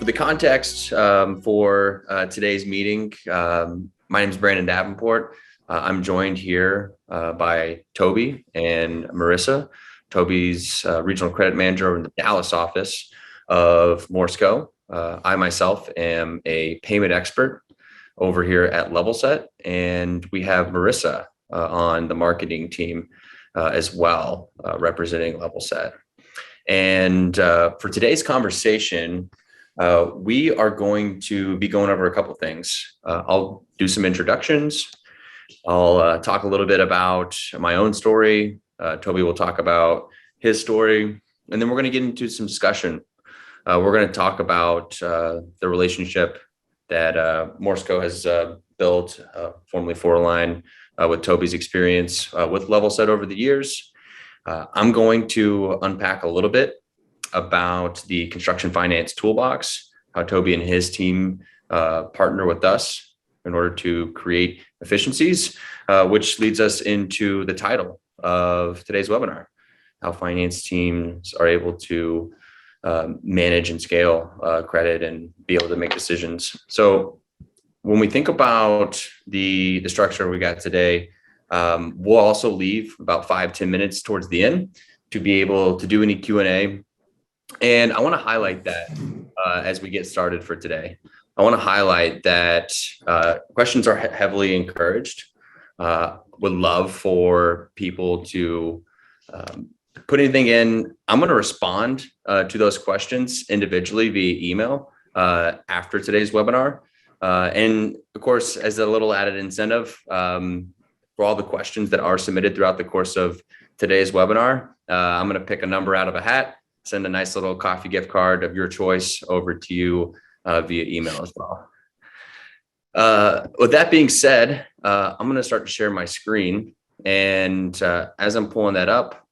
the context for today's meeting, my name is Brandon Davenport. I'm joined here by Toby and Marissa. Toby's regional credit manager in the Dallas office of Morsco. I myself am a payment expert over here at Levelset, and we have Marissa on the marketing team as well, representing Levelset. And for today's conversation, we are going to be going over a couple of things. I'll do some introductions. I'll talk a little bit about my own story. Toby will talk about his story, and then we're going to get into some discussion. We're going to talk about the relationship that Morsco has built, formerly Lien, with Toby's experience with Levelset over the years. I'm going to unpack a little bit about the construction finance toolbox, how Toby and his team partner with us in order to create efficiencies, which leads us into the title of today's webinar, how finance teams are able to manage and scale credit and be able to make decisions. So when we think about the structure we got today, we'll also leave about 5-10 minutes towards the end to be able to do any Q&A. And I want to highlight that as we get started for today. I want to highlight that questions are heavily encouraged. Would love for people to put anything in. I'm going to respond to those questions individually via email after today's webinar. And of course, as a little added incentive for all the questions that are submitted throughout the course of today's webinar, I'm going to pick a number out of a hat, send a nice little coffee gift card of your choice over to you via email as well. With that being said, I'm going to start to share my screen. And as I'm pulling that up,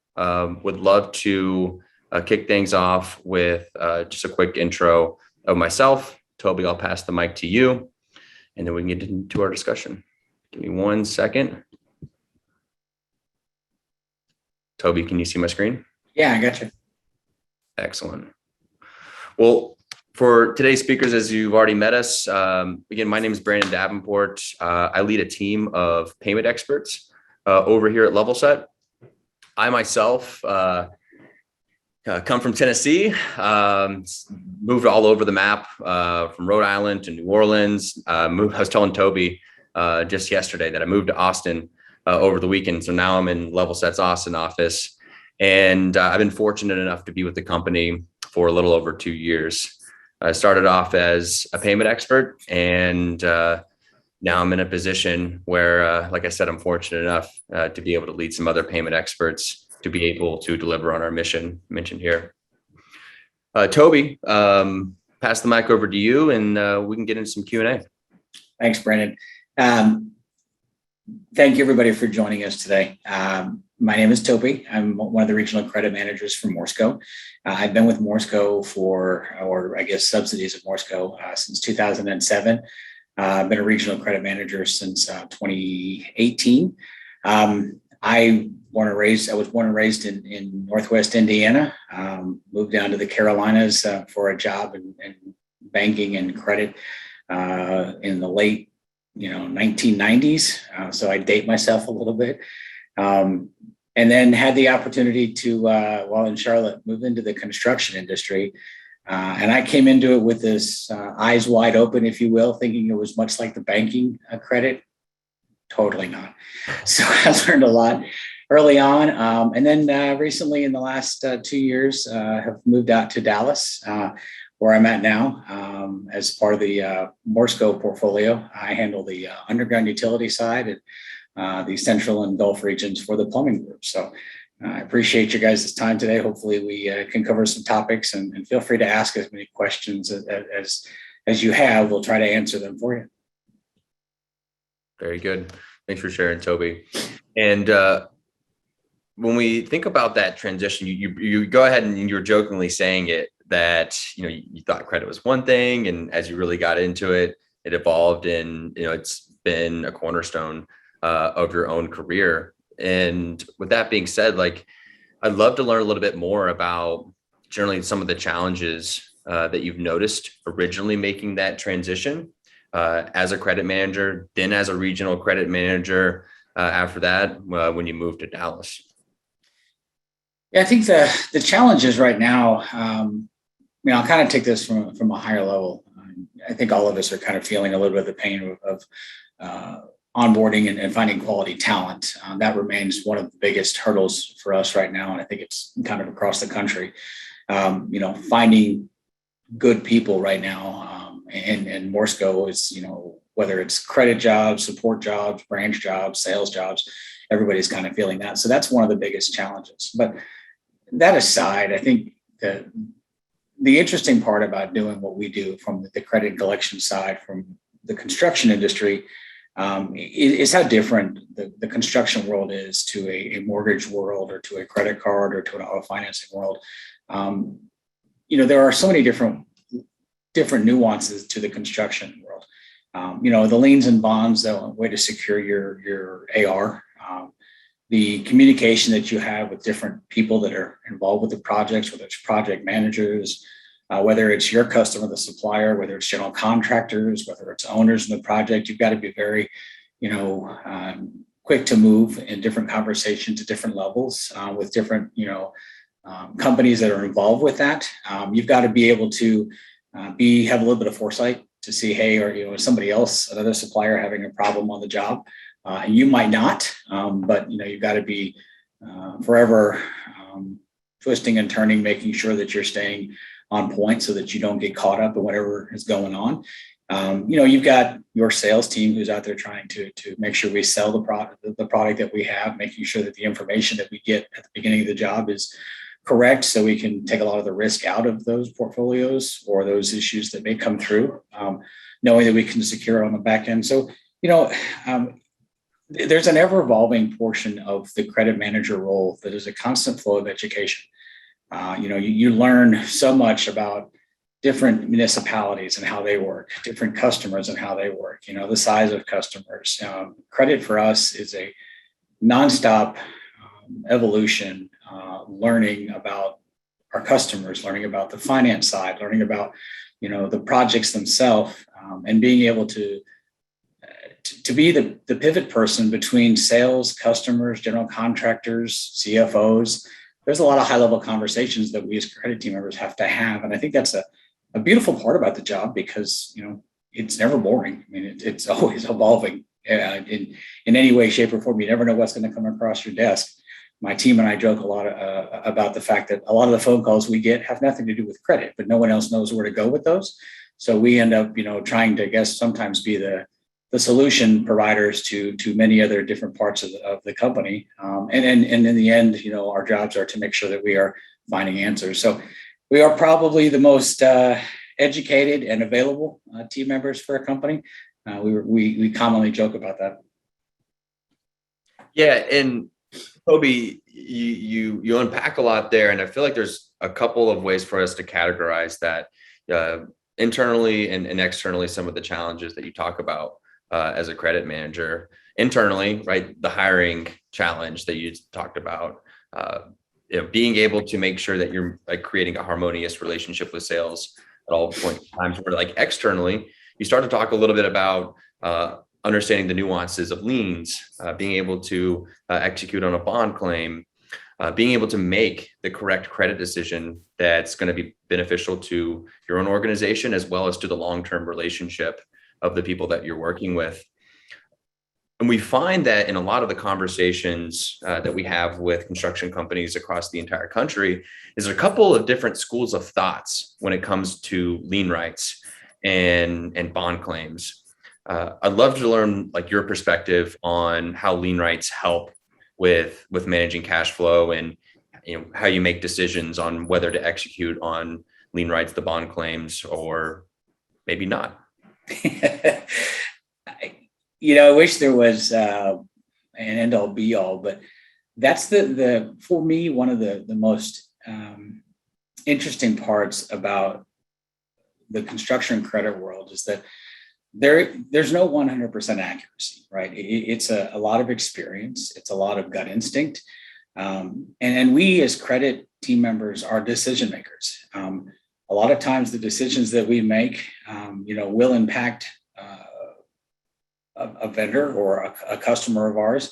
would love to kick things off with just a quick intro of myself. Toby, I'll pass the mic to you, and then we can get into our discussion. Give me 1 second. Toby, can you see my screen? Yeah, I got you. Excellent. Well, for today's speakers, as you've already met us, again, my name is Brandon Davenport. I lead a team of payment experts over here at Levelset. I myself come from Tennessee, moved all over the map from Rhode Island to New Orleans. I was telling Toby just yesterday that I moved to Austin over the weekend. So now I'm in Levelset's Austin office. And I've been fortunate enough to be with the company for a little over 2 years. I started off as a payment expert, and now I'm in a position where, like I said, I'm fortunate enough to be able to lead some other payment experts to be able to deliver on our mission mentioned here. Toby, pass the mic over to you, and we can get into some Q&A. Thanks, Brandon. Thank you, everybody, for joining us today. My name is Toby. I'm one of the regional credit managers for Morsco. I've been with Morsco or I guess subsidies of Morsco since 2007. I've been a regional credit manager since 2018. I was born and raised in Northwest Indiana, moved down to the Carolinas for a job in banking and credit in the late 1990s. So I date myself a little bit. And then had the opportunity to, while in Charlotte, move into the construction industry. And I came into it with this eyes wide open, if you will, thinking it was much like the banking credit. Totally not. So I learned a lot early on. And then recently in the last 2 years, have moved out to Dallas, where I'm at now as part of the Morsco portfolio. I handle the underground utility side and the central and Gulf regions for the plumbing group. So I appreciate you guys' time today. Hopefully we can cover some topics, and feel free to ask as many questions as you have. We'll try to answer them for you. Very good. Thanks for sharing, Toby. And when we think about that transition, you go ahead and you're jokingly saying it that you thought credit was one thing, and as you really got into it, it evolved, and it's been a cornerstone of your own career. And with that being said, I'd love to learn a little bit more about generally some of the challenges that you've noticed originally making that transition as a credit manager, then as a regional credit manager after that when you moved to Dallas? Yeah, I think the challenges right now, I'll kind of take this from a higher level. I think all of us are kind of feeling a little bit of the pain of onboarding and finding quality talent. That remains one of the biggest hurdles for us right now. And I think it's kind of across the country. Finding good people right now, and Morsco is, whether it's credit jobs, support jobs, branch jobs, sales jobs, everybody's kind of feeling that. So that's one of the biggest challenges. But that aside, I think the interesting part about doing what we do from the credit collection side, from the construction industry, is how different the construction world is to a mortgage world or to a credit card or to an auto financing world. There are so many different nuances to the construction world. The liens and bonds, the way to secure your AR, the communication that you have with different people that are involved with the projects, whether it's project managers, whether it's your customer, the supplier, whether it's general contractors, whether it's owners in the project, you've got to be very, quick to move in different conversations at different levels with different, companies that are involved with that. You've got to be able to have a little bit of foresight to see, hey, or is somebody else, another supplier, having a problem on the job, and you might not, but you've got to be forever twisting and turning, making sure that you're staying on point so that you don't get caught up in whatever is going on. You've got your sales team who's out there trying to make sure we sell the product that we have, making sure that the information that we get at the beginning of the job is correct, so we can take a lot of the risk out of those portfolios or those issues that may come through, knowing that we can secure it on the back end. So, there's an ever evolving portion of the credit manager role that is a constant flow of education. You learn so much about different municipalities and how they work, different customers and how they work, the size of customers. Credit for us is a nonstop evolution, learning about our customers, learning about the finance side, learning about, the projects themselves, and being able to be the pivot person between sales, customers, general contractors, CFOs. There's a lot of high-level conversations that we as credit team members have to have. And I think that's a beautiful part about the job because, it's never boring. I mean, it's always evolving in any way, shape, or form. You never know what's going to come across your desk. My team and I joke a lot about the fact that a lot of the phone calls we get have nothing to do with credit, but no one else knows where to go with those. So we end up, trying to, I guess, sometimes be the solution providers to many other different parts of the company. And in the end, our jobs are to make sure that we are finding answers. So we are probably the most educated and available team members for a company. We commonly joke about that. Yeah. And Toby, you unpack a lot there. And I feel like there's a couple of ways for us to categorize that internally and externally, some of the challenges that you talk about as a credit manager. Internally, right, the hiring challenge that you talked about, being able to make sure that you're creating a harmonious relationship with sales at all points in times. Where externally, you start to talk a little bit about understanding the nuances of liens, being able to execute on a bond claim, being able to make the correct credit decision that's going to be beneficial to your own organization as well as to the long-term relationship of the people that you're working with. And we find that in a lot of the conversations that we have with construction companies across the entire country is a couple of different schools of thoughts when it comes to lien rights and bond claims. I'd love to learn your perspective on how lien rights help with managing cash flow and how you make decisions on whether to execute on lien rights, the bond claims, or maybe not. I wish there was an end all be all, but that's for me, one of the most interesting parts about the construction credit world is that there's no 100% accuracy, right? It's a lot of experience. It's a lot of gut instinct. And we as credit team members are decision makers. a lot of times the decisions that we make, will impact a vendor or a customer of ours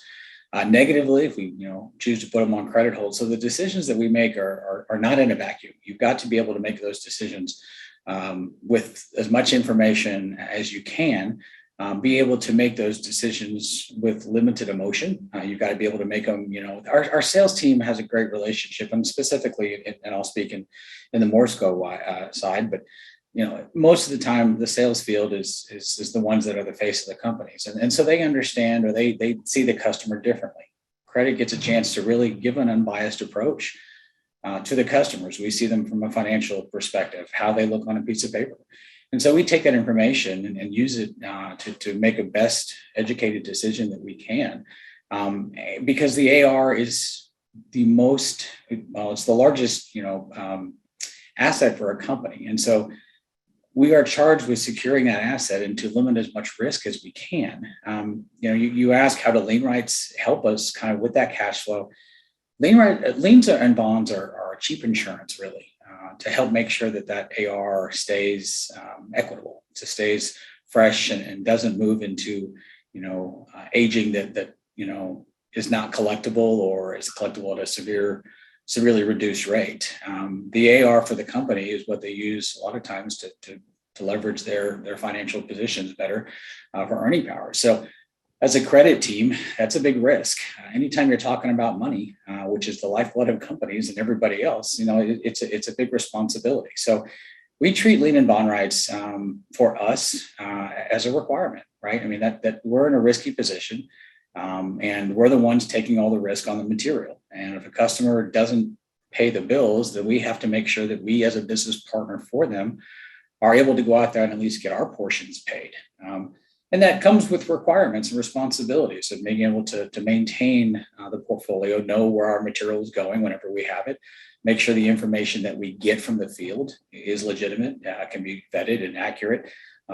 negatively if we choose to put them on credit hold. So the decisions that we make are not in a vacuum. You've got to be able to make those decisions with as much information as you can. Be able to make those decisions with limited emotion. You've got to be able to make them. Our sales team has a great relationship, and specifically, and I'll speak in the Morsco side, but most of the time the sales field is the ones that are the face of the companies, and so they understand, or they see the customer differently. Credit gets a chance to really give an unbiased approach to the customers. We see them from a financial perspective, how they look on a piece of paper. And so we take that information and use it to make a best educated decision that we can, because the AR is it's the largest, asset for a company. And so we are charged with securing that asset and to limit as much risk as we can. You ask how do lien rights help us kind of with that cash flow. Liens and bonds are cheap insurance, really. To help make sure that AR stays equitable, to stays fresh and doesn't move into, aging that is not collectible or is collectible at a severely reduced rate. The AR for the company is what they use a lot of times to leverage their financial positions better for earning power. So as a credit team, that's a big risk. Anytime you're talking about money, which is the lifeblood of companies and everybody else, it's a big responsibility. So we treat lien and bond rights for us as a requirement, right? I mean, that we're in a risky position, and we're the ones taking all the risk on the material. And if a customer doesn't pay the bills, then we have to make sure that we, as a business partner for them, are able to go out there and at least get our portions paid. And that comes with requirements and responsibilities of being able to maintain the portfolio, know where our material is going whenever we have it, make sure the information that we get from the field is legitimate, can be vetted and accurate,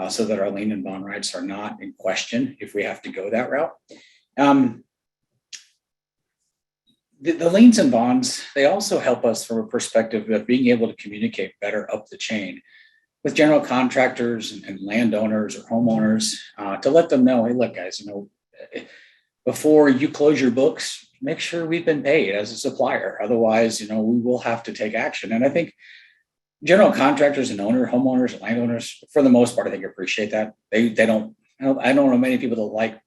so that our lien and bond rights are not in question if we have to go that route. The liens and bonds, they also help us from a perspective of being able to communicate better up the chain with general contractors and landowners or homeowners, to let them know, hey, look, guys, before you close your books, make sure we've been paid as a supplier. Otherwise, we will have to take action. And I think general contractors and homeowners and landowners, for the most part, I think appreciate that. I don't know many people that like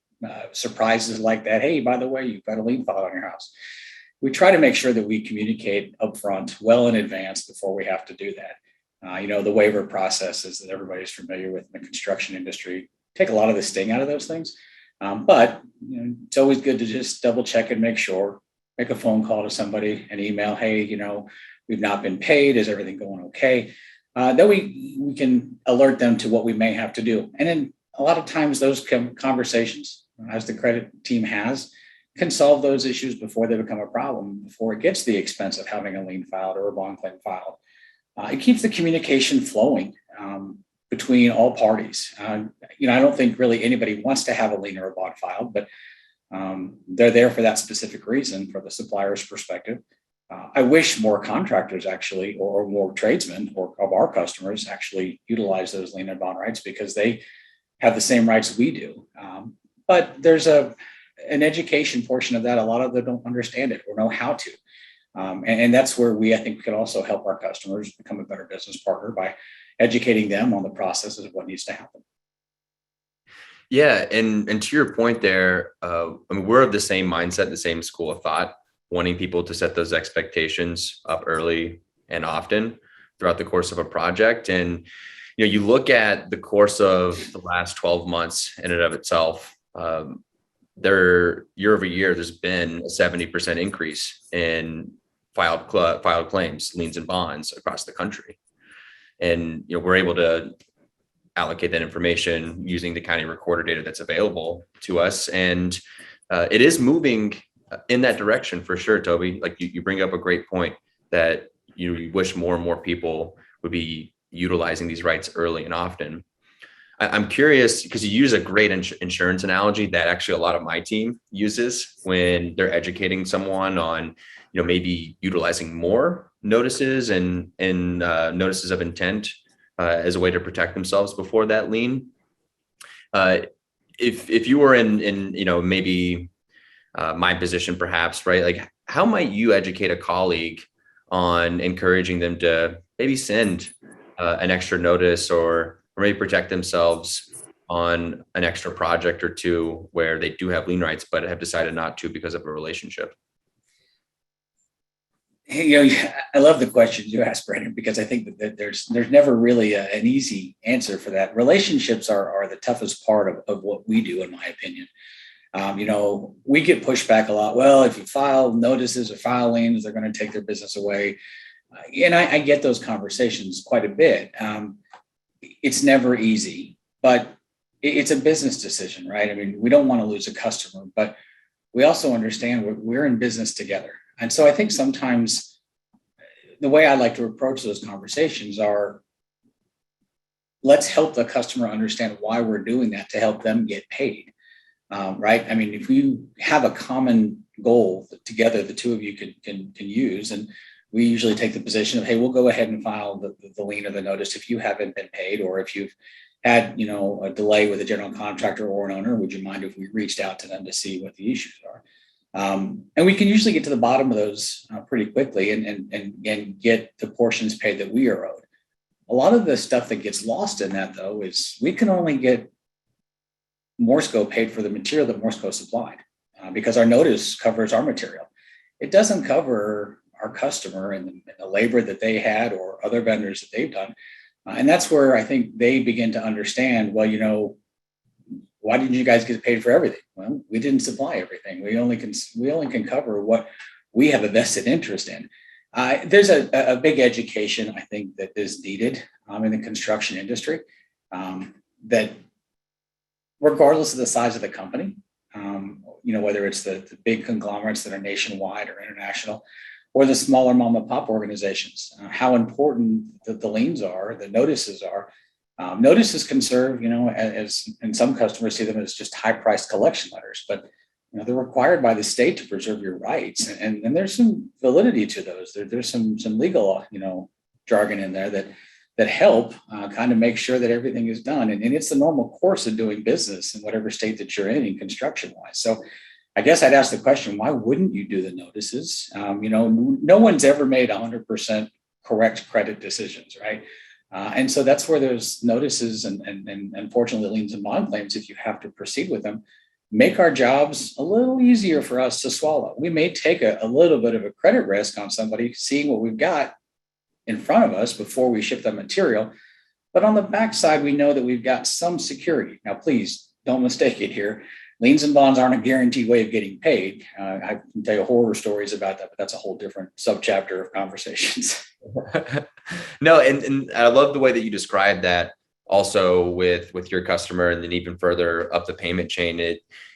surprises like that. Hey, by the way, you've got a lien filed on your house. We try to make sure that we communicate upfront well in advance before we have to do that. The waiver processes that everybody's familiar with in the construction industry take a lot of the sting out of those things. But it's always good to just double check and make sure, make a phone call to somebody, an email, hey, we've not been paid. Is everything going okay? Then we can alert them to what we may have to do. And then a lot of times those conversations, as the credit team has, can solve those issues before they become a problem, before it gets to the expense of having a lien filed or a bond claim filed. It keeps the communication flowing between all parties. I don't think really anybody wants to have a lien or a bond filed, but they're there for that specific reason, for the supplier's perspective. I wish more contractors actually, or more tradesmen or of our customers actually utilize those lien and bond rights, because they have the same rights we do. But there's an education portion of that. A lot of them don't understand it or know how to. And that's where I think can also help our customers become a better business partner by educating them on the processes of what needs to happen. Yeah, and to your point there, we're of the same mindset, the same school of thought, wanting people to set those expectations up early and often throughout the course of a project. And you look at the course of the last 12 months in and of itself. Year over year, there's been a 70% increase in filed claims, liens and bonds across the country. And we're able to allocate that information using the county recorder data that's available to us. And it is moving in that direction for sure, Toby. Like you bring up a great point that you wish more and more people would be utilizing these rights early and often. I'm curious because you use a great insurance analogy that actually a lot of my team uses when they're educating someone on, maybe utilizing more notices and notices of intent as a way to protect themselves before that lien. If you were in maybe my position, perhaps, right? Like, how might you educate a colleague on encouraging them to maybe send an extra notice or maybe protect themselves on an extra project or two where they do have lien rights, but have decided not to because of a relationship? Hey, I love the questions you asked, Brandon, because I think that there's never really an easy answer for that. Relationships are the toughest part of what we do, in my opinion. We get pushed back a lot. Well, if you file notices or file liens, they're going to take their business away. And I get those conversations quite a bit. It's never easy, but it's a business decision, right? I mean, we don't want to lose a customer, but we also understand we're in business together. And so I think sometimes the way I like to approach those conversations are, let's help the customer understand why we're doing that to help them get paid. Right? I mean, if you have a common goal that together the two of you can use, and we usually take the position of, hey, we'll go ahead and file the lien or the notice if you haven't been paid, or if you've had a delay with a general contractor or an owner, would you mind if we reached out to them to see what the issues are? And we can usually get to the bottom of those pretty quickly and get the portions paid that we are owed. A lot of the stuff that gets lost in that, though, is we can only get Morsco paid for the material that Morsco supplied because our notice covers our material. It doesn't cover our customer and the labor that they had or other vendors that they've done. And that's where I think they begin to understand, well, why didn't you guys get paid for everything? Well, we didn't supply everything. We only can cover what we have a vested interest in. There's a big education, I think, that is needed in the construction industry that regardless of the size of the company, whether it's the big conglomerates that are nationwide or international, or the smaller mom and pop organizations, how important the liens are, the notices are. Notices can serve, as and some customers see them as just high-priced collection letters, but they're required by the state to preserve your rights, and there's some validity to those. There's some legal, jargon in there that help kind of make sure that everything is done. And it's the normal course of doing business in whatever state that you're in construction wise. So I guess I'd ask the question, why wouldn't you do the notices? No one's ever made 100% correct credit decisions, right? And so that's where those notices and unfortunately liens and bond claims, if you have to proceed with them, make our jobs a little easier for us to swallow. We may take a little bit of a credit risk on somebody seeing what we've got in front of us before we ship that material. But on the backside, we know that we've got some security. Now, please don't mistake it here. Liens and bonds aren't a guaranteed way of getting paid. I can tell you horror stories about that, but that's a whole different subchapter of conversations. No, and I love the way that you described that also with your customer, and then even further up the payment chain.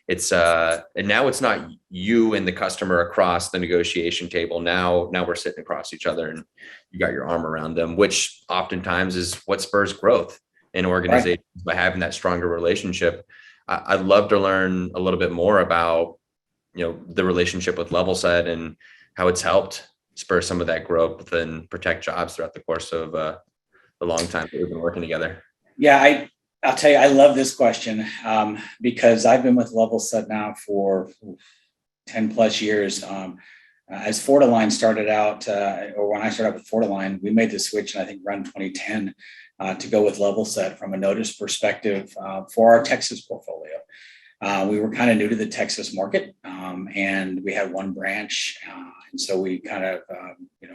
It's and now it's not you and the customer across the negotiation table. Now we're sitting across each other and you got your arm around them, which oftentimes is what spurs growth in organizations, right, by having that stronger relationship. I'd love to learn a little bit more about, the relationship with Levelset and how it's helped spur some of that growth and protect jobs throughout the course of the long time that we've been working together. Yeah, I'll tell you, I love this question because I've been with Levelset now for 10 plus years. As Fortiline started out, or when I started out with Fortiline, we made the switch in, I think, around 2010 to go with Levelset from a notice perspective for our Texas portfolio. We were kind of new to the Texas market, and we had one branch, and so we kind of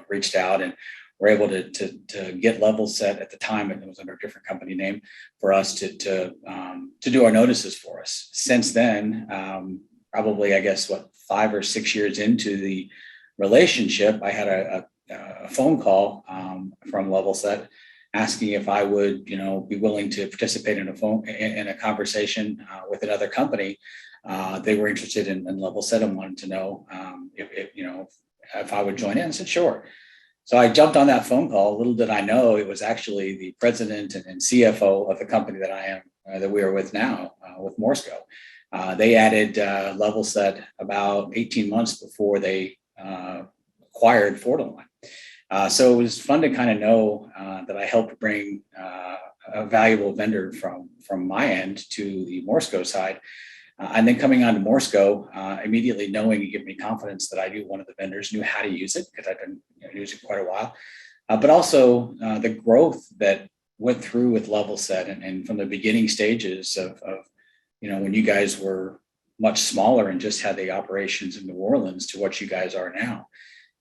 reached out and were able to get Levelset at the time, and it was under a different company name, for us to do our notices for us. Since then, probably, I guess, 5 or 6 years into the relationship, I had a phone call from Levelset asking if I would, be willing to participate in a conversation with another company. They were interested in Levelset and wanted to know if I would join in. I said, sure. So I jumped on that phone call. Little did I know it was actually the president and CFO of the company that I am that we are with now with Morsco. They added Levelset about 18 months before they acquired Fortiline. So it was fun to kind of know that I helped bring a valuable vendor from my end to the Morsco side. And then coming on to Morsco, immediately knowing it gave me confidence that I knew one of the vendors, knew how to use it because I've been using it quite a while. But also the growth that went through with Levelset and from the beginning stages of when you guys were much smaller and just had the operations in New Orleans to what you guys are now.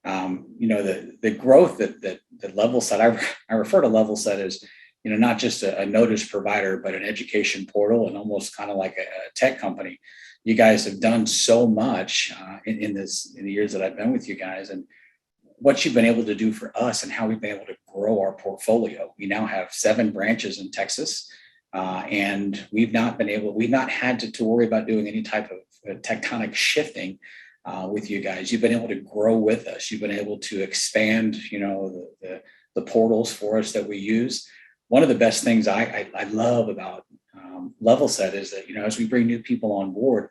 The growth that Levelset, I refer to Levelset as, not just a notice provider, but an education portal and almost kind of like a tech company. You guys have done so much in the years that I've been with you guys, and what you've been able to do for us and how we've been able to grow our portfolio. We now have 7 branches in Texas, and we've not had to worry about doing any type of tectonic shifting with you guys. You've been able to grow with us. You've been able to expand, the portals for us that we use. One of the best things I love about Levelset is that, as we bring new people on board,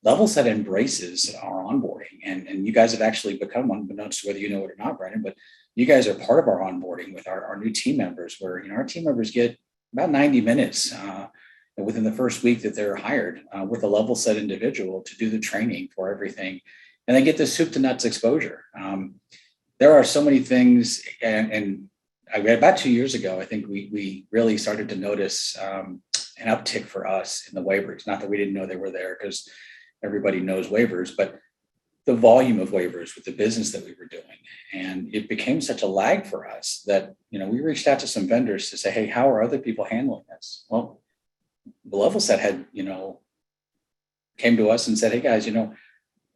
Levelset embraces our onboarding, and you guys have actually become, unbeknownst to whether you know it or not, Brandon, but you guys are part of our onboarding with our new team members, where our team members get about 90 minutes within the first week that they're hired with a Levelset individual to do the training for everything, and they get the soup to nuts exposure. There are so many things, and about 2 years ago, I think we really started to notice an uptick for us in the waivers. Not that we didn't know they were there, because everybody knows waivers, but the volume of waivers with the business that we were doing. And it became such a lag for us that, we reached out to some vendors to say, hey, how are other people handling this? Well, Levelset had, came to us and said, hey guys,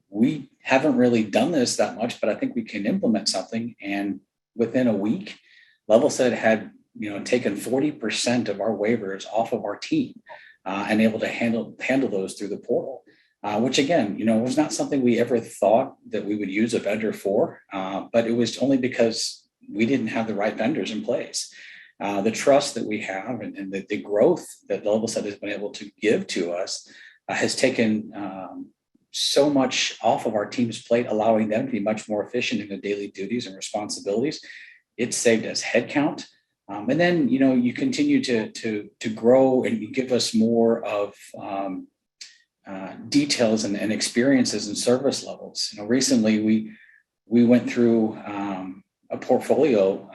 we haven't really done this that much, but I think we can implement something. And within a week, Levelset had, taken 40% of our waivers off of our team and able to handle those through the portal. Which again, was not something we ever thought that we would use a vendor for, but it was only because we didn't have the right vendors in place. The trust that we have and the growth that Levelset has been able to give to us has taken so much off of our team's plate, allowing them to be much more efficient in their daily duties and responsibilities. It's saved us headcount. And then, you continue to grow and you give us more of details and experiences and service levels. Recently we went through a portfolio,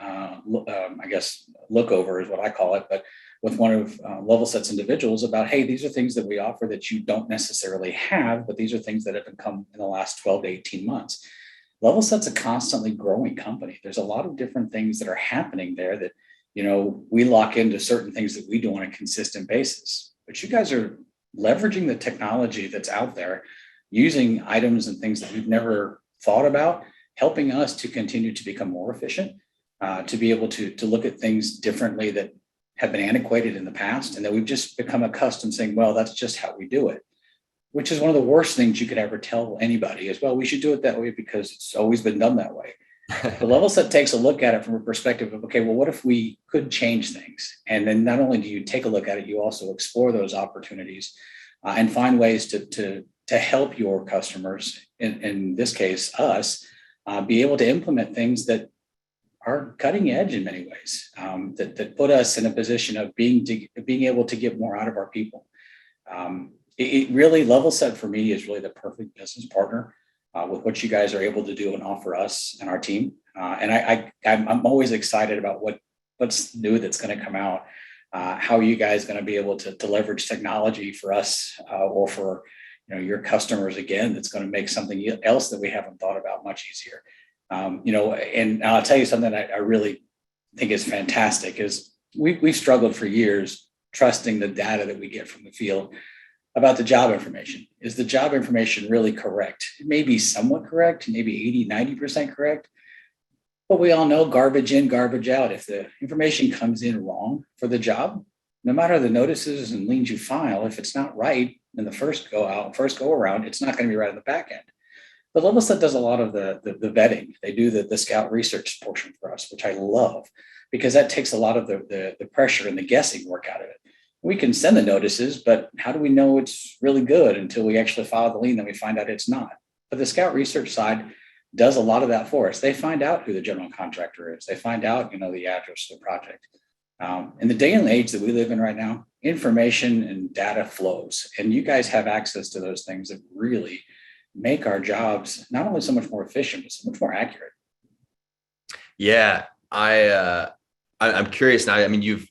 lookover is what I call it, but with one of Levelset's individuals about, hey, these are things that we offer that you don't necessarily have, but these are things that have come in the last 12 to 18 months. Levelset's a constantly growing company. There's a lot of different things that are happening there that, we lock into certain things that we do on a consistent basis, but you guys are leveraging the technology that's out there, using items and things that we've never thought about, helping us to continue to become more efficient, to be able to look at things differently that have been antiquated in the past, and that we've just become accustomed saying, well, that's just how we do it, which is one of the worst things you could ever tell anybody is, well, we should do it that way because it's always been done that way. The Levelset takes a look at it from a perspective of, okay, well, what if we could change things? And then not only do you take a look at it, you also explore those opportunities and find ways to help your customers, in this case, us, be able to implement things that are cutting edge in many ways, that put us in a position of being able to get more out of our people. It really, Levelset for me is really the perfect business partner with what you guys are able to do and offer us and our team. And I'm always excited about what's new that's going to come out. How are you guys going to be able to leverage technology for us or for your customers again? That's going to make something else that we haven't thought about much easier. And I'll tell you something I really think is fantastic is we've struggled for years trusting the data that we get from the field about the job information. Is the job information really correct? It may be somewhat correct, maybe 80-90% correct. But we all know garbage in, garbage out. If the information comes in wrong for the job, no matter the notices and liens you file, if it's not right in the first go around, it's not going to be right on the back end. But Levelset does a lot of the vetting. They do the scout research portion for us, which I love, because that takes a lot of the pressure and the guessing work out of it. we can send the notices, but how do we know it's really good until we actually file the lien? Then we find out it's not. But the scout research side does a lot of that for us. They find out who the general contractor is. They find out, the address of the project. In the day and age that we live in right now, information and data flows, and you guys have access to those things that really make our jobs not only so much more efficient, but so much more accurate. Yeah, I'm curious now. I mean, you've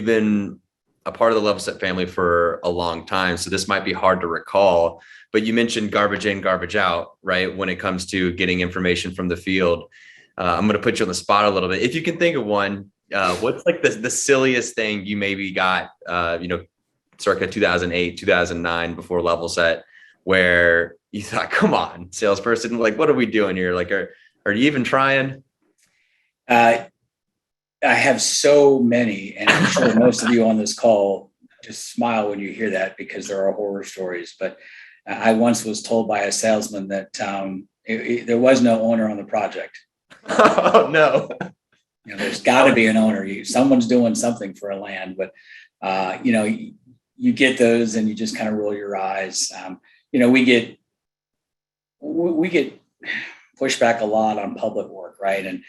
been a part of the Levelset family for a long time, so this might be hard to recall. But you mentioned garbage in, garbage out, right? When it comes to getting information from the field, I'm going to put you on the spot a little bit. If you can think of one, what's like the silliest thing you maybe got, circa 2008, 2009, before Levelset, where you thought, "Come on, salesperson, like, what are we doing here? Like, are you even trying?" I have so many, and I'm sure most of you on this call just smile when you hear that because there are horror stories. But I once was told by a salesman that there was no owner on the project. Oh, no. There's got to be an owner. Someone's doing something for a land, but you get those and you just kind of roll your eyes. We get pushback a lot on public work, right? And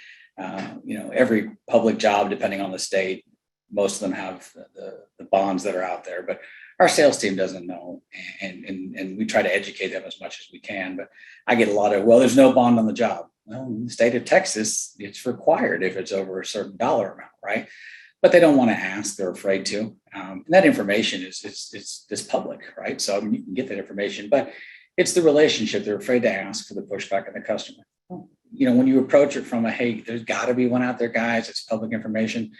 every public job, depending on the state, most of them have the bonds that are out there, but our sales team doesn't know. And we try to educate them as much as we can. But I get a lot of, well, there's no bond on the job. Well, in the state of Texas, it's required if it's over a certain dollar amount, right? But they don't want to ask. They're afraid to. And that information is public, right? So you can get that information, but it's the relationship. They're afraid to ask for the pushback of the customer. When you approach it from hey, there's got to be one out there, guys. It's public information.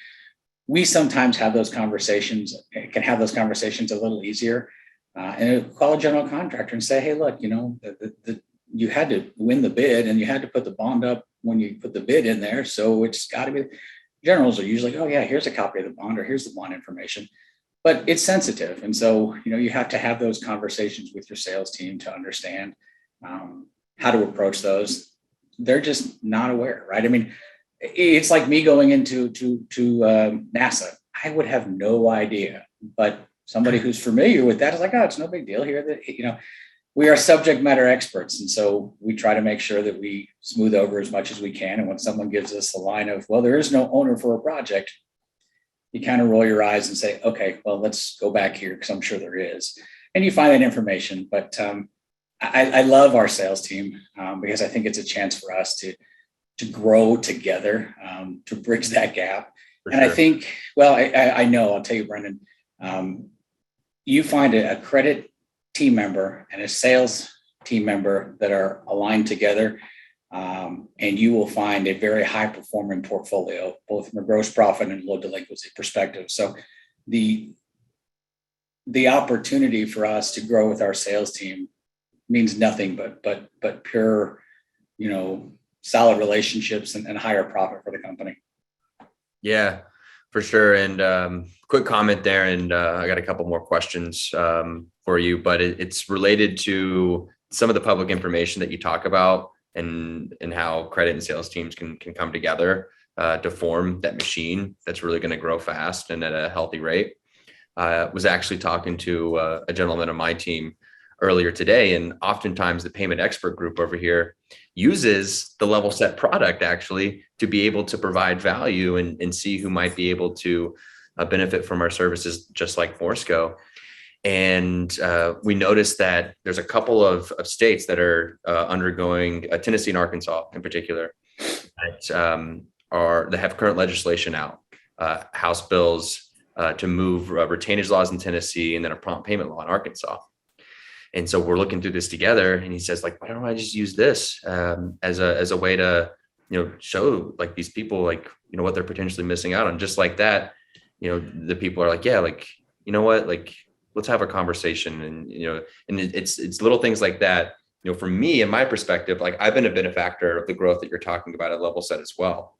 We sometimes have those conversations, can have those conversations a little easier. And call a general contractor and say, hey, look, you had to win the bid and you had to put the bond up when you put the bid in there. So it's got to be. Generals are usually, oh, yeah, here's a copy of the bond or here's the bond information. But it's sensitive. And so, you have to have those conversations with your sales team to understand how to approach those. They're just not aware, right? I mean, it's like me going into NASA. I would have no idea, but somebody who's familiar with that is like, oh, it's no big deal here. That we are subject matter experts, and so we try to make sure that we smooth over as much as we can. And when someone gives us the line of, well, there is no owner for a project, you kind of roll your eyes and say, okay, well, let's go back here because I'm sure there is, and you find that information. But I love our sales team because I think it's a chance for us to grow together, to bridge that gap. And sure. I think, well, I know, I'll tell you, Brendan, you find a credit team member and a sales team member that are aligned together, and you will find a very high performing portfolio, both from a gross profit and low delinquency perspective. So the opportunity for us to grow with our sales team means nothing but pure, solid relationships and higher profit for the company. Yeah, for sure. And quick comment there. And I got a couple more questions for you, but it's related to some of the public information that you talk about and how credit and sales teams can come together to form that machine that's really going to grow fast and at a healthy rate. I was actually talking to a gentleman on my team earlier today, and oftentimes the payment expert group over here uses the Levelset product actually to be able to provide value and see who might be able to benefit from our services, just like Morsco. And we noticed that there's a couple of states that are undergoing, Tennessee and Arkansas in particular, that have current legislation out, House bills to move retainage laws in Tennessee and then a prompt payment law in Arkansas. And so we're looking through this together, and he says, like, why don't I just use this as a way to, show like these people, like, what they're potentially missing out on. Just like that, the people are like, yeah, like, you know what, like, let's have a conversation. And, and it's little things like that, from me and my perspective, like I've been a benefactor of the growth that you're talking about at Levelset as well.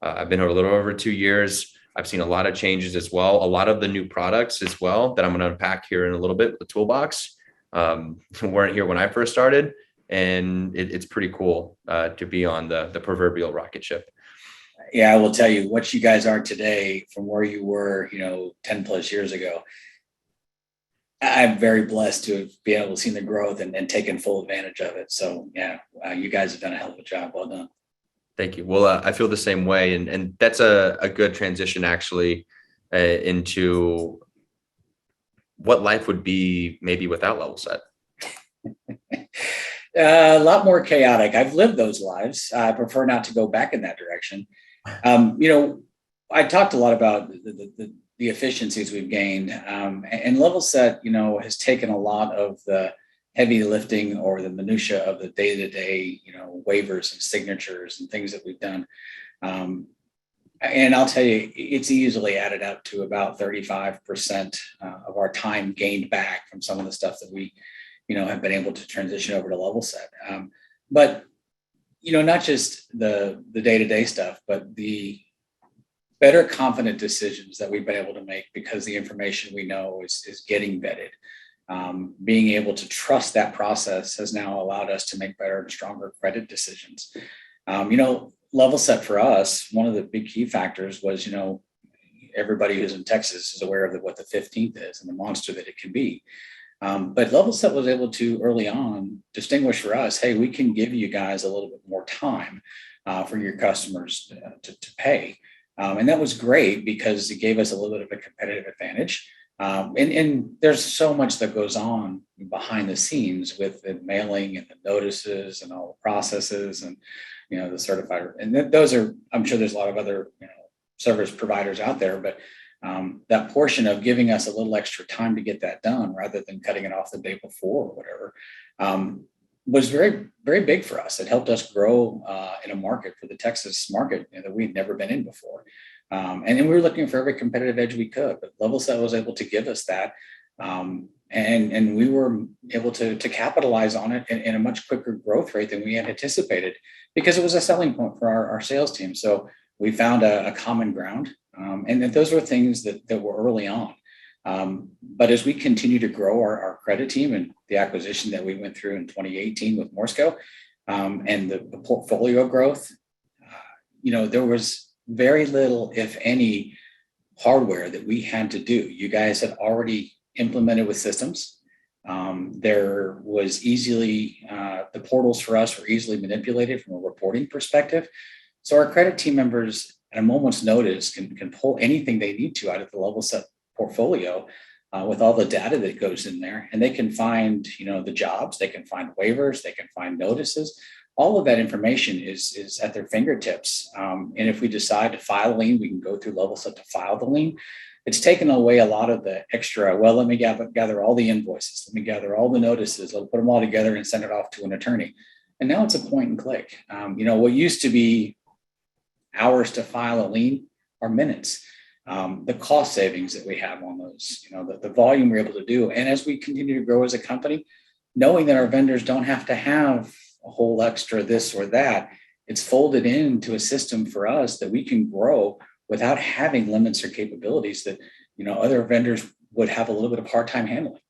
I've been here a little over 2 years. I've seen a lot of changes as well. A lot of the new products as well that I'm going to unpack here in a little bit with the toolbox weren't here when I first started. And it's pretty cool to be on the proverbial rocket ship. Yeah, I will tell you what you guys are today from where you were, 10 plus years ago. I'm very blessed to be able to see the growth and taken full advantage of it. So yeah, you guys have done a hell of a job. Well done. Thank you. Well, I feel the same way, and that's a good transition actually into what life would be maybe without Levelset. A lot more chaotic. I've lived those lives. I prefer not to go back in that direction. I talked a lot about the efficiencies we've gained, and Levelset, has taken a lot of the heavy lifting or the minutia of the day-to-day, waivers and signatures and things that we've done. And I'll tell you, it's easily added up to about 35% of our time gained back from some of the stuff that we, have been able to transition over to Levelset. But, not just the day-to-day stuff, but the better confident decisions that we've been able to make because the information we know is getting vetted. Being able to trust that process has now allowed us to make better and stronger credit decisions. Levelset for us, one of the big key factors was, everybody who's in Texas is aware of what the 15th is and the monster that it can be. But Levelset was able to early on distinguish for us, hey, we can give you guys a little bit more time for your customers to pay. And that was great because it gave us a little bit of a competitive advantage. And there's so much that goes on behind the scenes with the mailing and the notices and all the processes and, the certifier. And those are, I'm sure there's a lot of other, service providers out there, but that portion of giving us a little extra time to get that done rather than cutting it off the day before or whatever was very, very big for us. It helped us grow in a market for the Texas market that we'd never been in before. And then we were looking for every competitive edge we could, but Levelset was able to give us that. And we were able to capitalize on it in a much quicker growth rate than we had anticipated because it was a selling point for our sales team. So we found a common ground. And those were things that were early on. But as we continue to grow our credit team and the acquisition that we went through in 2018 with Morsco and the portfolio growth, there was very little, if any, hardware that we had to do. You guys had already implemented with systems. There was easily, the portals for us were easily manipulated from a reporting perspective. So our credit team members at a moment's notice can pull anything they need to out of the Levelset portfolio with all the data that goes in there. And they can find, the jobs, they can find waivers, they can find notices. All of that information is at their fingertips. And if we decide to file a lien, we can go through Levelset to file the lien. It's taken away a lot of the extra, well, let me gather all the invoices, let me gather all the notices, I'll put them all together and send it off to an attorney. And now it's a point and click. What used to be hours to file a lien are minutes. The cost savings that we have on those, the volume we're able to do. And as we continue to grow as a company, knowing that our vendors don't have to have a whole extra this or that, it's folded into a system for us that we can grow without having limits or capabilities that, other vendors would have a little bit of hard time handling.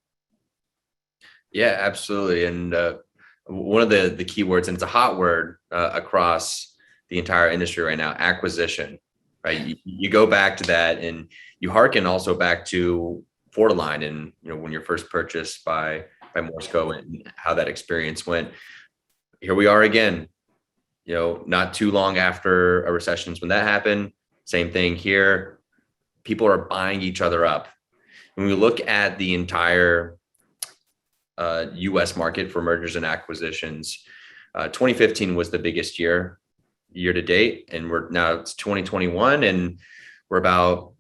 Yeah, absolutely. And one of the key words, and it's a hot word across the entire industry right now, acquisition, right? You go back to that and you hearken also back to Fortiline and, when you're first purchased by Morsco and how that experience went. Here we are again, not too long after a recession when that happened. Same thing here. People are buying each other up. When we look at the entire US market for mergers and acquisitions, 2015 was the biggest year to date. And it's 2021 and we're about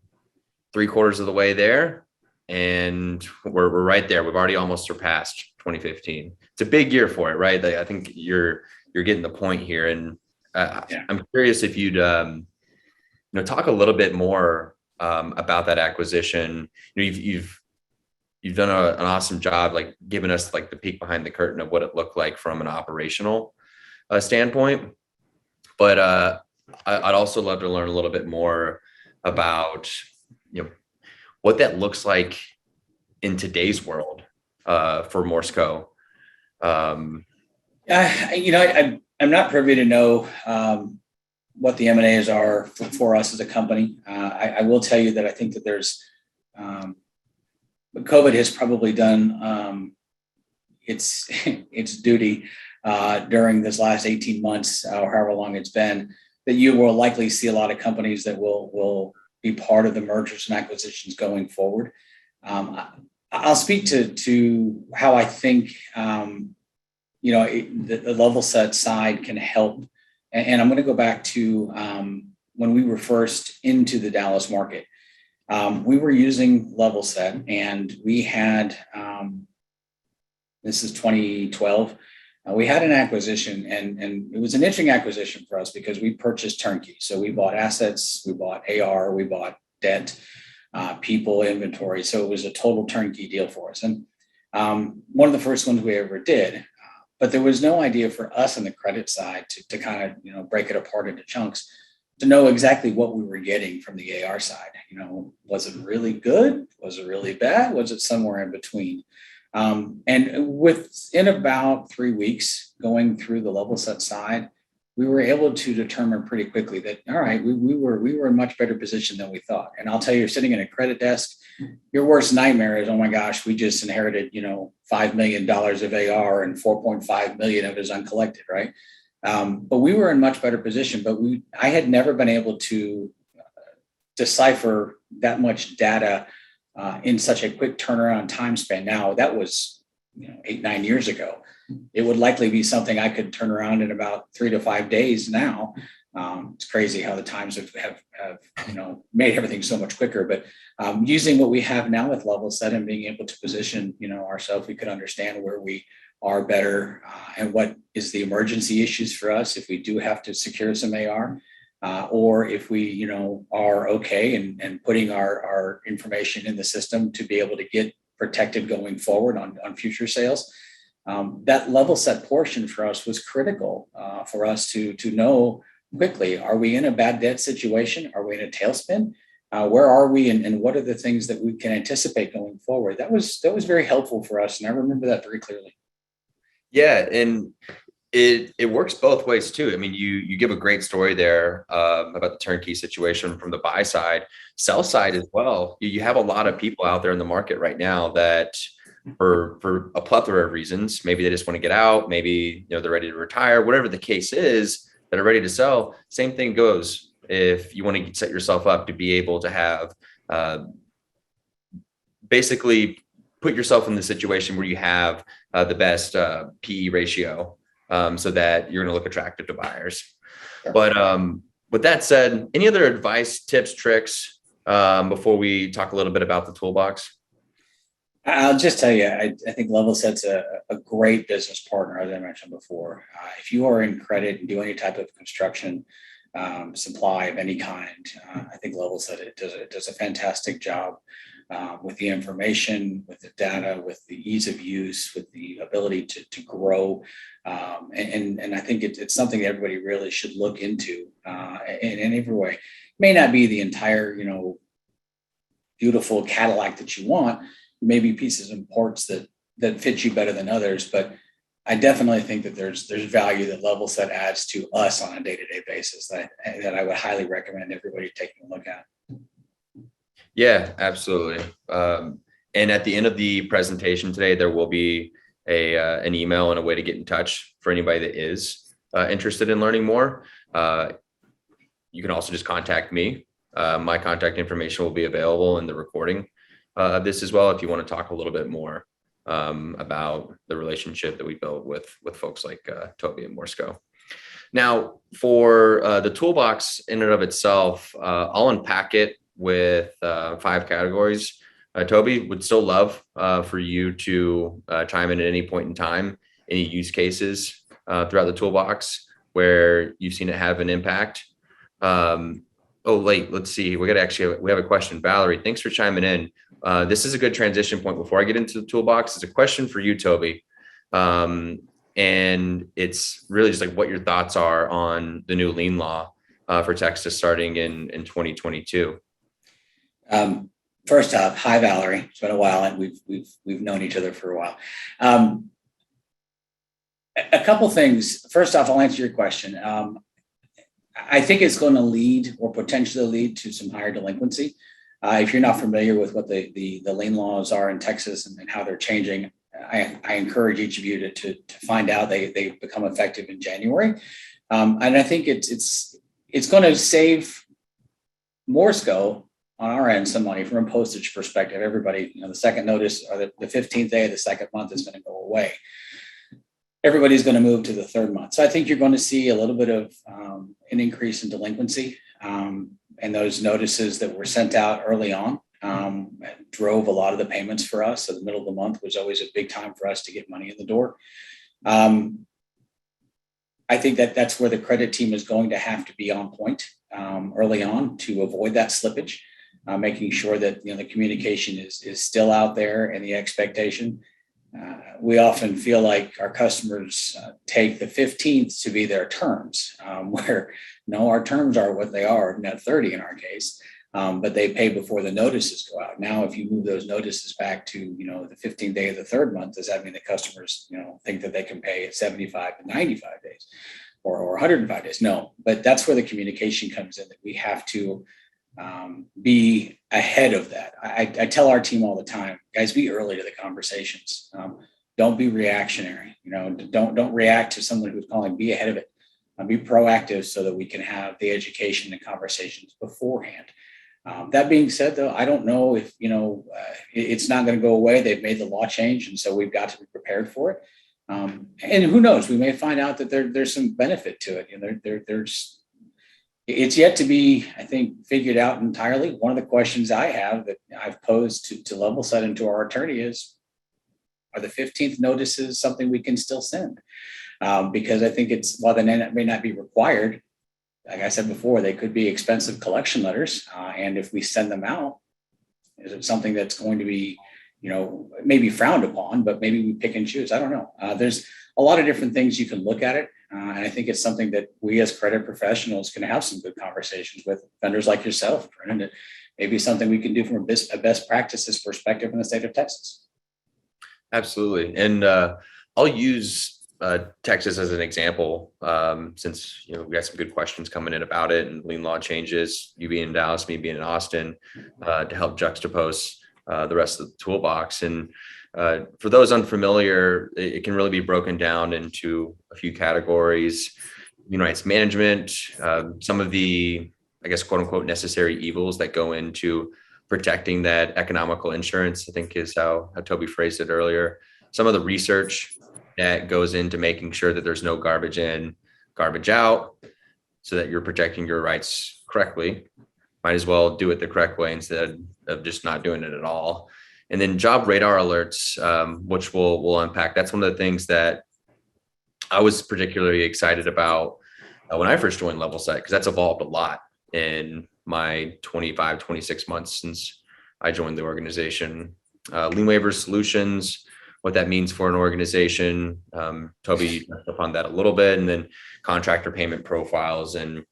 3/4 of the way there. And we're right there. We've already almost surpassed 2015. It's a big year for it, right? I think you're getting the point here. And I'm curious if you'd, talk a little bit more about that acquisition. You've done an awesome job, like giving us like the peek behind the curtain of what it looked like from an operational standpoint. But I'd also love to learn a little bit more about, what that looks like in today's world for Morsco. I'm not privy to know what the M&As are for us as a company. I will tell you that I think that there's but COVID has probably done its its duty during this last 18 months, or however long it's been, that you will likely see a lot of companies that will be part of the mergers and acquisitions going forward. I'll speak to how I think the Levelset side can help, and I'm going to go back to when we were first into the Dallas market. We were using Levelset, and we had this is 2012. We had an acquisition, and it was an interesting acquisition for us because we purchased turnkey. So we bought assets, we bought AR, we bought debt, people, inventory. So it was a total turnkey deal for us. And one of the first ones we ever did, but there was no idea for us on the credit side to kind of, break it apart into chunks, to know exactly what we were getting from the AR side. Was it really good? Was it really bad? Was it somewhere in between? And within about 3 weeks going through the Levelset side, we were able to determine pretty quickly that, all right, we were in much better position than we thought. And I'll tell you, sitting in a credit desk, your worst nightmare is, oh my gosh, we just inherited, $5 million of AR and 4.5 million of it is uncollected, right? But we were in much better position, but I had never been able to decipher that much data in such a quick turnaround time span. Now that was 8-9 years ago. It would likely be something I could turn around in about 3 to 5 days now. It's crazy how the times have made everything so much quicker. But using what we have now with Levelset and being able to position ourselves, we could understand where we are better and what is the emergency issues for us if we do have to secure some AR. Or if we, are okay and putting our information in the system to be able to get protected going forward on future sales. That Levelset portion for us was critical for us to know quickly, are we in a bad debt situation? Are we in a tailspin? Where are we and what are the things that we can anticipate going forward? That was very helpful for us. And I remember that very clearly. Yeah. And it works both ways too. I mean, you give a great story there about the turnkey situation from the buy side, sell side as well. You have a lot of people out there in the market right now that for a plethora of reasons, maybe they just want to get out, maybe they're ready to retire, whatever the case is, that are ready to sell. Same thing goes if you want to set yourself up to be able to have basically put yourself in the situation where you have the best PE ratio. So that you're going to look attractive to buyers. But with that said, any other advice, tips, tricks before we talk a little bit about the toolbox? I'll just tell you, I think Levelset's a great business partner, as I mentioned before. If you are in credit and do any type of construction supply of any kind, I think Levelset does a fantastic job with the information, with the data, with the ease of use, with the ability to grow. And I think it's something that everybody really should look into in every way. It may not be the entire, beautiful Cadillac that you want. Maybe pieces and parts that fit you better than others. But I definitely think that there's value that Levelset adds to us on a day-to-day basis that I would highly recommend everybody taking a look at. Yeah, absolutely. And at the end of the presentation today, there will be an email and a way to get in touch for anybody that is interested in learning more. You can also just contact me. My contact information will be available in the recording of this as well if you want to talk a little bit more about the relationship that we build with folks like Toby and Morsco. Now, for the toolbox in and of itself, I'll unpack it with 5 categories. Toby, would still love for you to chime in at any point in time, any use cases throughout the toolbox where you've seen it have an impact. Let's see. We have a question. Valerie, thanks for chiming in. This is a good transition point before I get into the toolbox. It's a question for you, Toby. And it's really just like what your thoughts are on the new lien law for Texas starting in 2022. First off, hi Valerie. It's been a while, and we've known each other for a while. A couple things. First off, I'll answer your question. I think it's going to lead or potentially lead to some higher delinquency. If you're not familiar with what the lien laws are in Texas and how they're changing, I encourage each of you to find out. They become effective in January, and I think it's going to save Morsco on our end some money from a postage perspective. Everybody, the second notice or the 15th day of the second month is going to go away. Everybody's going to move to the third month. So I think you're going to see a little bit of an increase in delinquency. And those notices that were sent out early on drove a lot of the payments for us. So the middle of the month was always a big time for us to get money in the door. I think that's where the credit team is going to have to be on point early on to avoid that slippage, making sure that the communication is still out there and the expectation. We often feel like our customers take the 15th to be their terms, where no, our terms are what they are, net 30 in our case, but they pay before the notices go out. Now, if you move those notices back to, the 15th day of the third month, does that mean the customers, think that they can pay at 75 to 95 days or 105 days? No, but that's where the communication comes in, that we have to be ahead of that. I tell our team all the time, guys, be early to the conversations. Don't be reactionary. Don't react to someone who's calling. Be ahead of it. Be proactive so that we can have the education and conversations beforehand. That being said, though, I don't know if it's not going to go away. They've made the law change, and so we've got to be prepared for it. And who knows? We may find out that there's some benefit to it. There's it's yet to be, I think, figured out entirely. One of the questions I have that I've posed to Levelset and to our attorney is, are the 15th notices something we can still send? Because I think while they may not be required, like I said before, they could be expensive collection letters. And if we send them out, is it something that's going to be, maybe frowned upon, but maybe we pick and choose? I don't know. There's a lot of different things you can look at it. And I think it's something that we as credit professionals can have some good conversations with vendors like yourself, and it may be something we can do from a best practices perspective in the state of Texas. Absolutely. And I'll use Texas as an example, since we got some good questions coming in about it and lien law changes, you being in Dallas, me being in Austin, to help juxtapose the rest of the toolbox. And for those unfamiliar, it can really be broken down into a few categories. Rights management, some of the, I guess, quote unquote, necessary evils that go into protecting that economical insurance, I think is how Toby phrased it earlier. Some of the research that goes into making sure that there's no garbage in, garbage out, so that you're protecting your rights correctly. Might as well do it the correct way instead of just not doing it at all. And then job radar alerts, which we'll unpack. That's one of the things that I was particularly excited about when I first joined Levelset, because that's evolved a lot in my 25, 26 months since I joined the organization. Lien waiver solutions, what that means for an organization. Toby touched upon that a little bit, and then contractor payment profiles and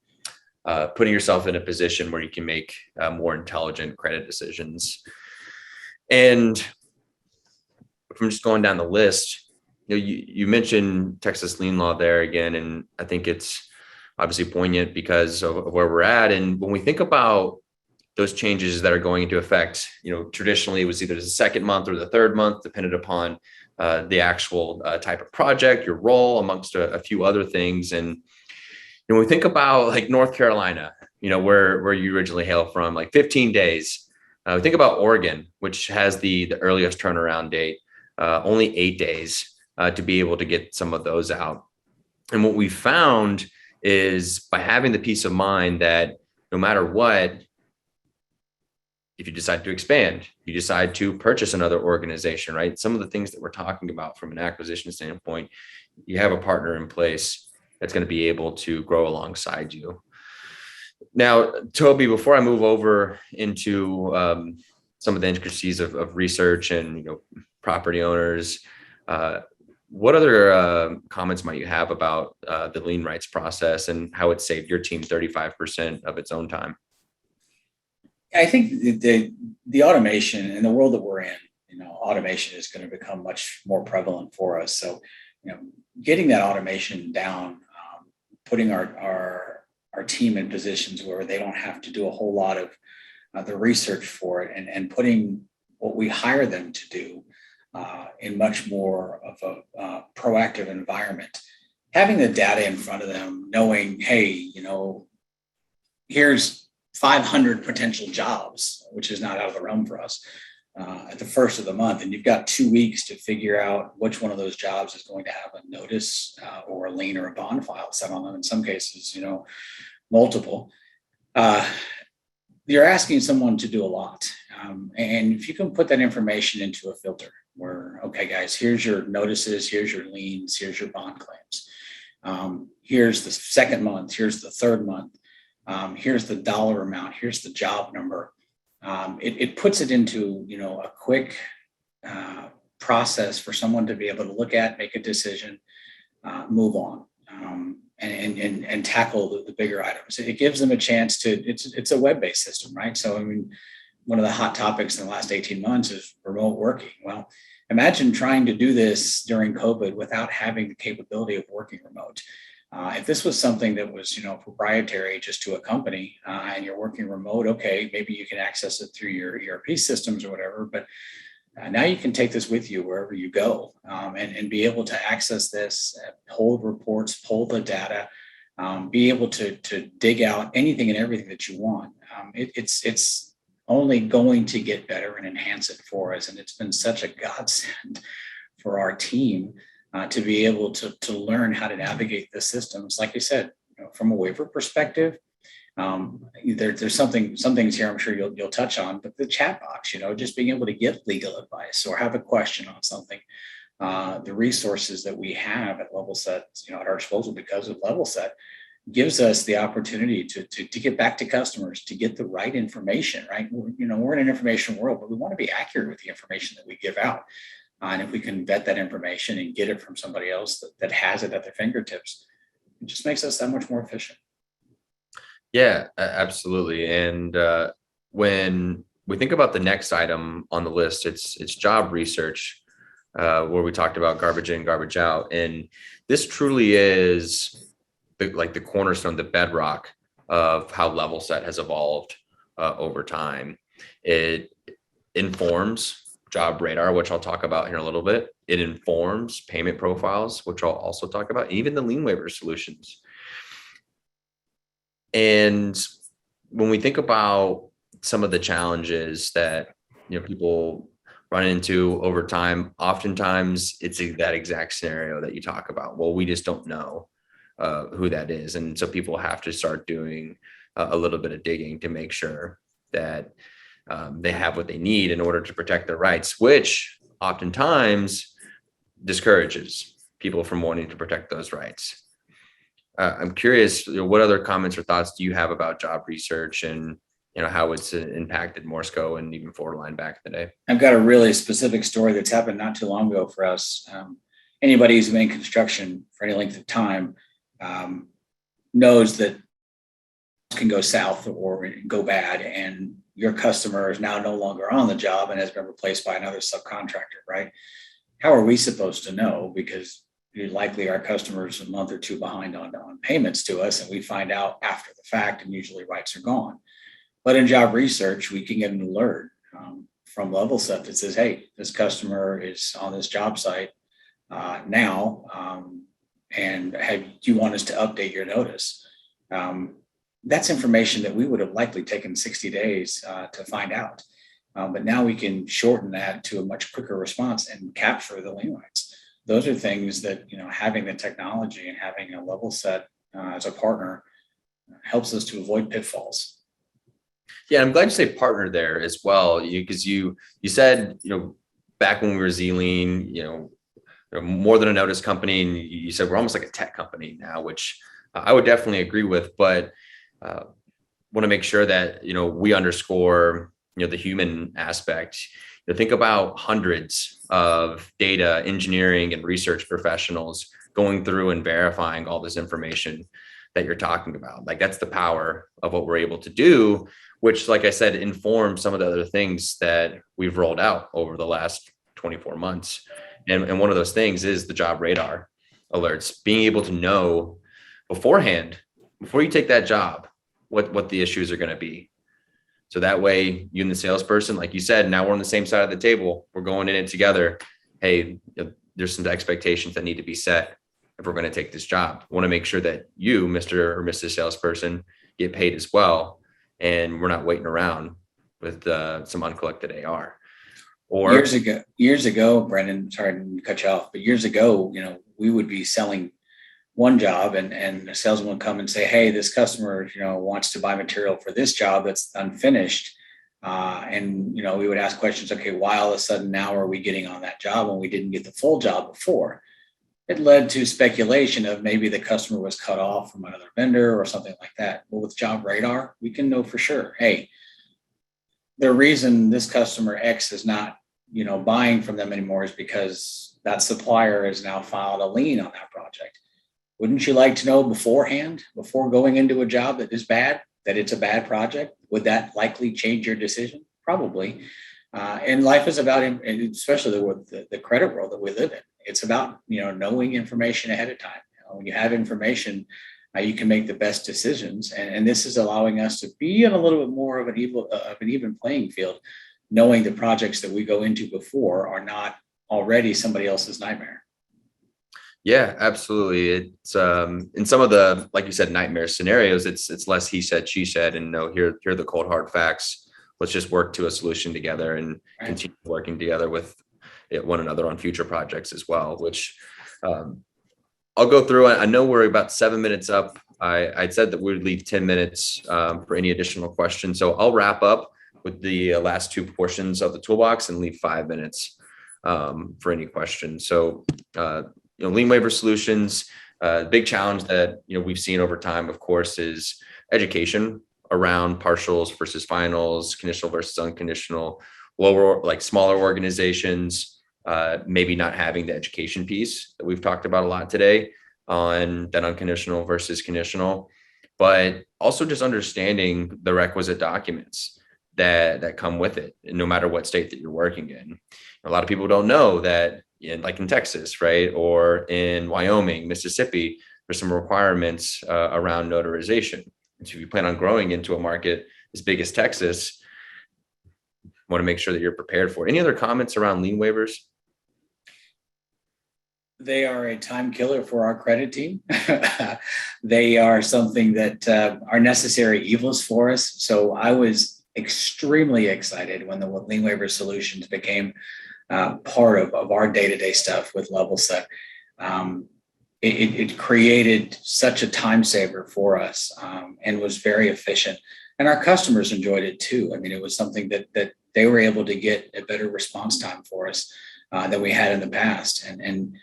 putting yourself in a position where you can make more intelligent credit decisions. And from just going down the list, you mentioned Texas lien law there again, and I think it's obviously poignant because of where we're at. And when we think about those changes that are going into effect, traditionally it was either the second month or the third month, depended upon the actual type of project, your role, amongst a few other things. And when we think about like North Carolina, where you originally hail from, like 15 days. We think about Oregon, which has the earliest turnaround date, only 8 days to be able to get some of those out. And what we found is by having the peace of mind that no matter what, if you decide to expand, you decide to purchase another organization, right? Some of the things that we're talking about from an acquisition standpoint, you have a partner in place that's going to be able to grow alongside you. Now, Toby, before I move over into some of the intricacies of research and property owners, what other comments might you have about the lien rights process and how it saved your team 35% of its own time? I think the automation in the world that we're in, automation is going to become much more prevalent for us. So, getting that automation down, putting our team in positions where they don't have to do a whole lot of the research for it, and putting what we hire them to do in much more of a proactive environment. Having the data in front of them, knowing, hey, here's 500 potential jobs, which is not out of the realm for us at the first of the month. And you've got 2 weeks to figure out which one of those jobs is going to have a notice or a lien or a bond file set on them. In some cases, multiple. You're asking someone to do a lot. And if you can put that information into a filter where, okay, guys, here's your notices, here's your liens, here's your bond claims. Here's the second month, here's the third month. Here's the dollar amount, here's the job number. It puts it into, a quick process for someone to be able to look at, make a decision, move on, and tackle the bigger items. It gives them a chance to, it's a web-based system, right? So, one of the hot topics in the last 18 months is remote working. Well, imagine trying to do this during COVID without having the capability of working remote. If this was something that was, proprietary just to a company and you're working remote, okay, maybe you can access it through your ERP systems or whatever, but now you can take this with you wherever you go and be able to access this, pull reports, pull the data, be able to dig out anything and everything that you want. It's only going to get better and enhance it for us. And it's been such a godsend for our team to be able to learn how to navigate the systems. Like I said, from a waiver perspective, there's some things here I'm sure you'll touch on, but the chat box, just being able to get legal advice or have a question on something, the resources that we have at Levelset, at our disposal because of Levelset, gives us the opportunity to get back to customers, to get the right information, right? We're in an information world, but we want to be accurate with the information that we give out. And if we can vet that information and get it from somebody else that has it at their fingertips, it just makes us that much more efficient. Yeah, absolutely. And when we think about the next item on the list, it's job research, where we talked about garbage in, garbage out. And this truly is the cornerstone, the bedrock of how Levelset has evolved over time. It informs job radar, which I'll talk about here in a little bit. It informs payment profiles, which I'll also talk about, even the lien waiver solutions. And when we think about some of the challenges that people run into over time, oftentimes it's that exact scenario that you talk about. Well, we just don't know who that is. And so people have to start doing a little bit of digging to make sure that they have what they need in order to protect their rights, which oftentimes discourages people from wanting to protect those rights. I'm curious, what other comments or thoughts do you have about job research and how it's impacted Morsco and even Forward back in the day? I've got a really specific story that's happened not too long ago for us. Anybody who's been in construction for any length of time knows that can go south or go bad, and your customer is now no longer on the job and has been replaced by another subcontractor, right? How are we supposed to know? Because likely our customers a month or two behind on payments to us, and we find out after the fact, and usually rights are gone. But in job research, we can get an alert from Levelset that says, hey, this customer is on this job site now, and do you want us to update your notice? That's information that we would have likely taken 60 days to find out. But now we can shorten that to a much quicker response and capture the lien rights. Those are things that, having the technology and having a Levelset as a partner helps us to avoid pitfalls. Yeah, I'm glad you say partner there as well, because you said, back when we were Lien, more than a notice company, and you said we're almost like a tech company now, which I would definitely agree with, but want to make sure that, we underscore, the human aspect. Think about hundreds of data engineering and research professionals going through and verifying all this information that you're talking about. Like, that's the power of what we're able to do, which, like I said, informs some of the other things that we've rolled out over the last 24 months. And one of those things is the job radar alerts, being able to know beforehand, before you take that job, what the issues are going to be. So that way you and the salesperson, like you said, now we're on the same side of the table. We're going in it together. Hey, there's some expectations that need to be set if we're going to take this job. I want to make sure that you, Mr. or Mrs. Salesperson, get paid as well. And we're not waiting around with some uncollected AR. Or years ago, Brendan, sorry to cut you off, but years ago, we would be selling one job and the salesman would come and say, hey, this customer, wants to buy material for this job that's unfinished. And we would ask questions, okay, why all of a sudden now are we getting on that job when we didn't get the full job before? It led to speculation of maybe the customer was cut off from another vendor or something like that. But with Job Radar, we can know for sure, hey, the reason this customer X is not, buying from them anymore is because that supplier has now filed a lien on that project. Wouldn't you like to know beforehand, before going into a job that is bad, that it's a bad project? Would that likely change your decision? Probably. And life is about, especially the credit world that we live in, it's about, knowing information ahead of time. When you have information, you can make the best decisions. And this is allowing us to be in a little bit more of an even playing field, knowing the projects that we go into before are not already somebody else's nightmare. Yeah, absolutely. It's in some of the, like you said, nightmare scenarios, it's less he said, she said, and no, here are the cold hard facts. Let's just work to a solution together and continue working together with one another on future projects as well, which I'll go through. I know we're about 7 minutes up. I said that we would leave 10 minutes for any additional questions. So I'll wrap up with the last two portions of the toolbox and leave 5 minutes for any questions. So, lien waiver solutions, big challenge that, we've seen over time, of course, is education around partials versus finals, conditional versus unconditional, smaller organizations, maybe not having the education piece that we've talked about a lot today on that unconditional versus conditional, but also just understanding the requisite documents that come with it, no matter what state that you're working in. A lot of people don't know that like in Texas, right? Or in Wyoming, Mississippi, there's some requirements around notarization. And so if you plan on growing into a market as big as Texas, you want to make sure that you're prepared for it. Any other comments around lien waivers? They are a time killer for our credit team. They are something that are necessary evils for us. So I was extremely excited when the lien waiver solutions became part of our day-to-day stuff with Levelset. It created such a time saver for us and was very efficient. And our customers enjoyed it too. I mean, it was something that they were able to get a better response time for us than we had in the past. And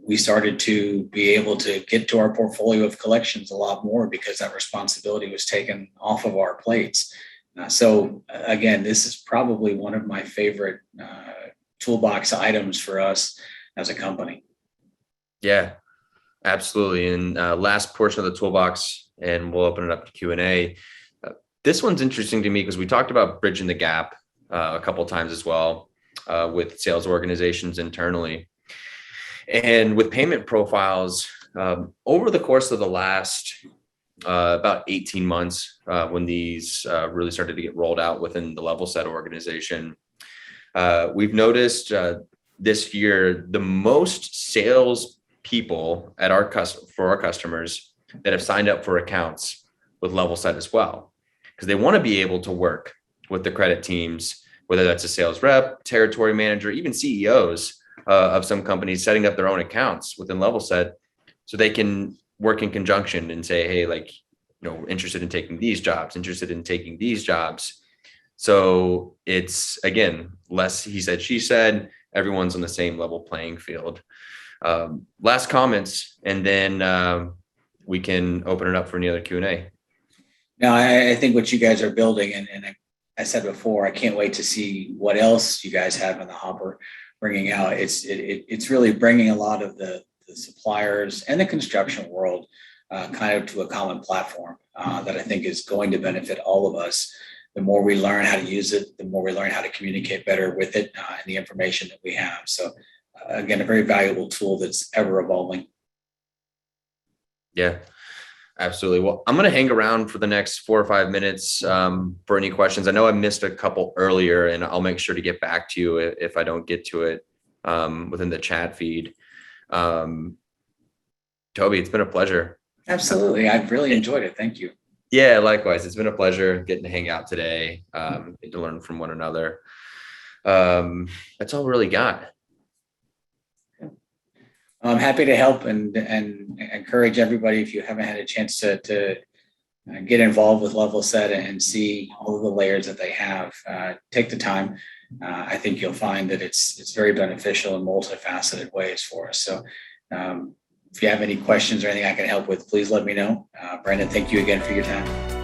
we started to be able to get to our portfolio of collections a lot more because that responsibility was taken off of our plates. So again, this is probably one of my favorite toolbox items for us as a company. Yeah, absolutely. And last portion of the toolbox, and we'll open it up to Q&A. This one's interesting to me because we talked about bridging the gap a couple of times as well with sales organizations internally. And with payment profiles, over the course of the last about 18 months, when these really started to get rolled out within the Levelset organization, we've noticed this year the most sales people at for our customers that have signed up for accounts with Levelset as well, because they want to be able to work with the credit teams, whether that's a sales rep, territory manager, even CEOs of some companies setting up their own accounts within Levelset, so they can work in conjunction and say, hey, interested in taking these jobs, interested in taking these jobs. So it's, again, less he said, she said, everyone's on the same level playing field. Last comments, and then we can open it up for any other Q&A. Now, I think what you guys are building, and I said before, I can't wait to see what else you guys have in the hopper bringing out. It's really bringing a lot of the suppliers and the construction world kind of to a common platform that I think is going to benefit all of us. The more we learn how to use it, the more we learn how to communicate better with it and the information that we have. So again, a very valuable tool that's ever evolving. Yeah. Absolutely. Well, I'm going to hang around for the next 4 or 5 minutes for any questions. I know I missed a couple earlier, and I'll make sure to get back to you if I don't get to it within the chat feed. Toby, it's been a pleasure. Absolutely. I've really enjoyed it. Thank you. Yeah, likewise. It's been a pleasure getting to hang out today, get to learn from one another. That's all we really got. I'm happy to help and encourage everybody, if you haven't had a chance to get involved with Levelset and see all of the layers that they have, take the time. I think you'll find that it's very beneficial in multifaceted ways for us. So if you have any questions or anything I can help with, please let me know. Brandon, thank you again for your time.